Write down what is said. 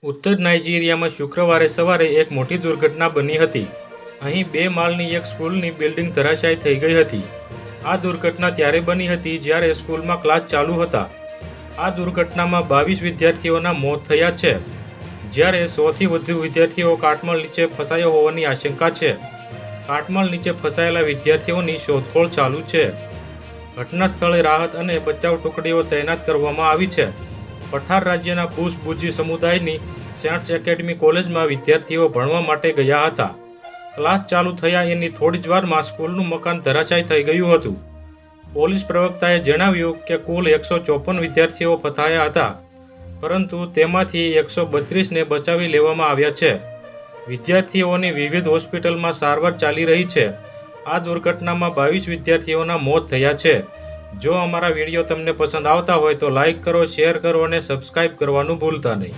ઉત્તર નાઇજીરિયામાં શુક્રવારે સવારે એક મોટી દુર્ઘટના બની હતી. અહીં 2 માળની એક સ્કૂલની બિલ્ડિંગ ધરાશાયી થઈ ગઈ હતી. આ દુર્ઘટના ત્યારે બની હતી જ્યારે સ્કૂલમાં ક્લાસ ચાલુ હતા. આ દુર્ઘટનામાં 22 વિદ્યાર્થીઓના મોત થયા છે, જ્યારે 100થી વધુ વિદ્યાર્થીઓ કાટમાળ નીચે ફસાયા હોવાની આશંકા છે. કાટમાળ નીચે ફસાયેલા વિદ્યાર્થીઓની શોધખોળ ચાલુ છે. ઘટના સ્થળે રાહત અને બચાવ ટુકડીઓ તૈનાત કરવામાં આવી છે. પઠાર રાજ્યના બુશ-બુજી સમુદાયની સેન્ટ્સ એકેડમી કોલેજમાં વિદ્યાર્થીઓ ભણવા માટે ગયા હતા. ક્લાસ ચાલુ થયા એની થોડી જ વારમાં સ્કૂલનું મકાન ધરાશાયી થઈ ગયું હતું. પોલીસ પ્રવક્તાએ જણાવ્યું કે કુલ 154 વિદ્યાર્થીઓ ફસાયા હતા, પરંતુ તેમાંથી 132ને બચાવી લેવામાં આવ્યા છે. વિદ્યાર્થીઓની વિવિધ હોસ્પિટલમાં સારવાર ચાલી રહી છે. આ દુર્ઘટનામાં 22 વિદ્યાર્થીઓના મોત થયા છે. જો અમારા વિડીયો તમને પસંદ આવતા હોય તો લાઇક કરો, શેર કરો અને સબસ્ક્રાઇબ કરવાનું ભૂલતા નહીં.